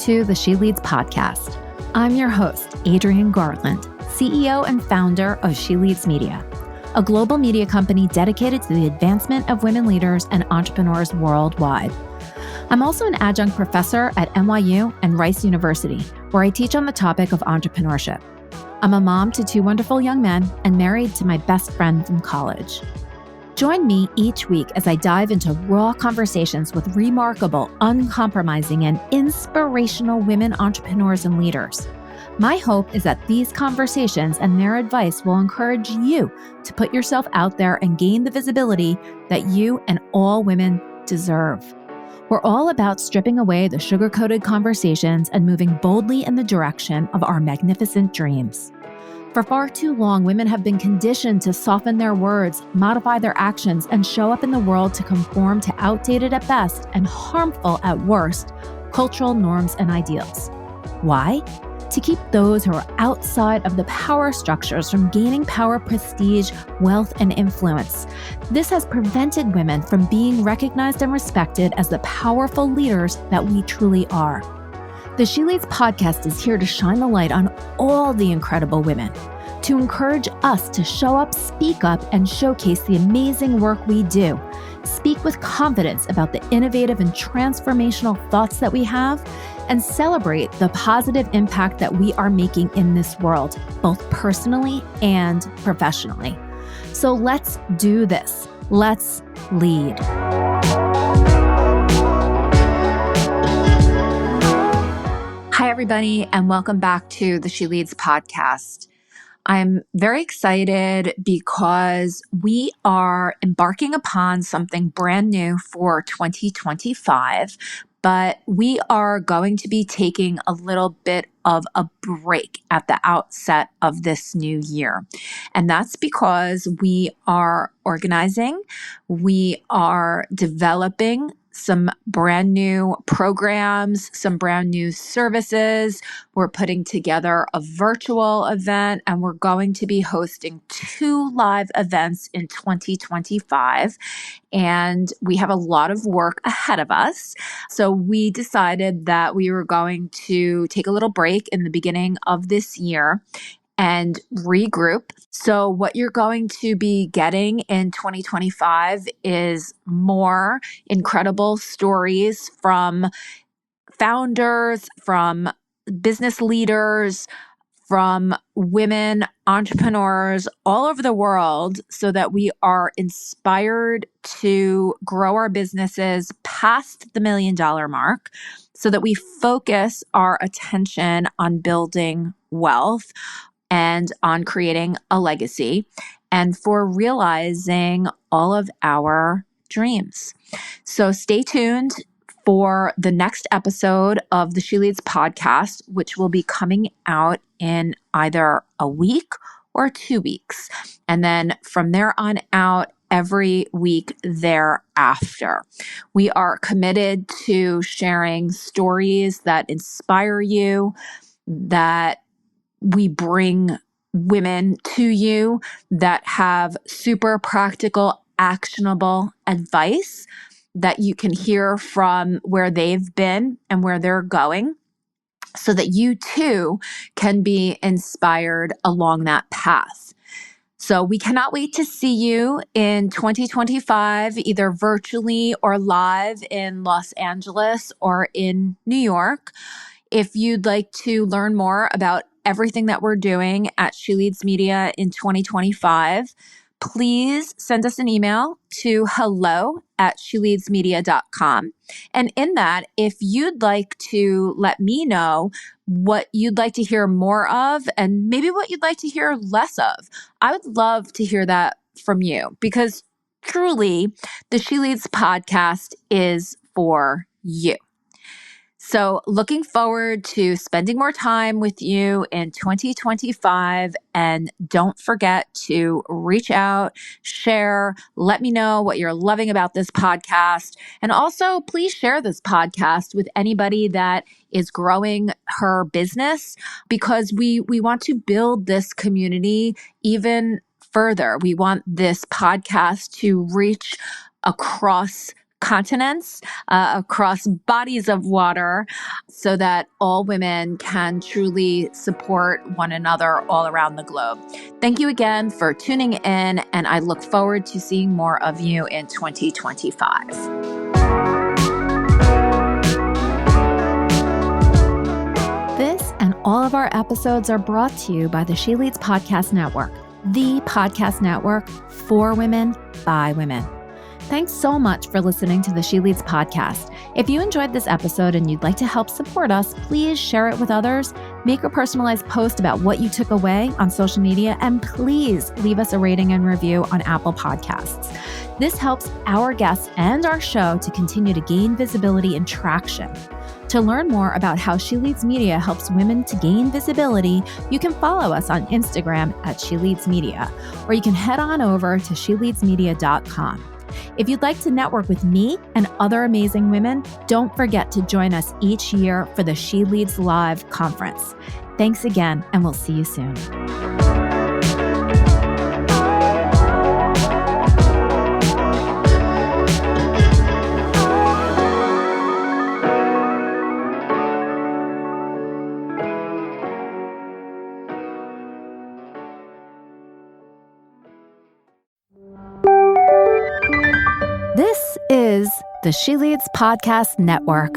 to the She Leads podcast. I'm your host, Adrienne Garland, CEO and founder of She Leads Media, a global media company dedicated to the advancement of women leaders and entrepreneurs worldwide. I'm also an adjunct professor at NYU and Rice University, where I teach on the topic of entrepreneurship. I'm a mom to two wonderful young men and married to my best friend from college. Join me each week as I dive into raw conversations with remarkable, uncompromising, and inspirational women entrepreneurs and leaders. My hope is that these conversations and their advice will encourage you to put yourself out there and gain the visibility that you and all women deserve. We're all about stripping away the sugar-coated conversations and moving boldly in the direction of our magnificent dreams. For far too long, women have been conditioned to soften their words, modify their actions, and show up in the world to conform to outdated at best and harmful at worst cultural norms and ideals. Why? To keep those who are outside of the power structures from gaining power, prestige, wealth, and influence. This has prevented women from being recognized and respected as the powerful leaders that we truly are. The She Leads podcast is here to shine the light on all the incredible women, to encourage us to show up, speak up, and showcase the amazing work we do. Speak with confidence about the innovative and transformational thoughts that we have, and celebrate the positive impact that we are making in this world, both personally and professionally. So let's do this. Let's lead. Hi, everybody, and welcome back to the She Leads podcast. I'm very excited because we are embarking upon something brand new for 2025, but we are going to be taking a little bit of a break at the outset of this new year. And that's because we are organizing, we are developing some brand new programs, some brand new services. We're putting together a virtual event, and we're going to be hosting 2 live events in 2025. And we have a lot of work ahead of us. So we decided that we were going to take a little break in the beginning of this year and regroup. So what you're going to be getting in 2025 is more incredible stories from founders, from business leaders, from women entrepreneurs all over the world, so that we are inspired to grow our businesses past the $1 million mark, so that we focus our attention on building wealth and on creating a legacy, and for realizing all of our dreams. So stay tuned for the next episode of the She Leads podcast, which will be coming out in either a week or 2 weeks. And then from there on out, every week thereafter. We are committed to sharing stories that inspire you, that we bring women to you that have super practical, actionable advice that you can hear from where they've been and where they're going, so that you too can be inspired along that path. So we cannot wait to see you in 2025, either virtually or live in Los Angeles or in New York. If you'd like to learn more about everything that we're doing at She Leads Media in 2025, please send us an email to hello@sheleadsmedia.com. And in that, if you'd like to let me know what you'd like to hear more of and maybe what you'd like to hear less of, I would love to hear that from you, because truly the She Leads podcast is for you. So looking forward to spending more time with you in 2025. And don't forget to reach out, share, let me know what you're loving about this podcast. And also, please share this podcast with anybody that is growing her business, because we want to build this community even further. We want this podcast to reach across continents, across bodies of water, so that all women can truly support one another all around the globe. Thank you again for tuning in, and I look forward to seeing more of you in 2025. This and all of our episodes are brought to you by the She Leads Podcast Network, the podcast network for women, by women. Thanks so much for listening to the She Leads podcast. If you enjoyed this episode and you'd like to help support us, please share it with others, make a personalized post about what you took away on social media, and please leave us a rating and review on Apple Podcasts. This helps our guests and our show to continue to gain visibility and traction. To learn more about how She Leads Media helps women to gain visibility, you can follow us on Instagram at She Leads Media, or you can head on over to sheleadsmedia.com. If you'd like to network with me and other amazing women, don't forget to join us each year for the She Leads Live conference. Thanks again, and we'll see you soon. This is the She Leads Podcast Network.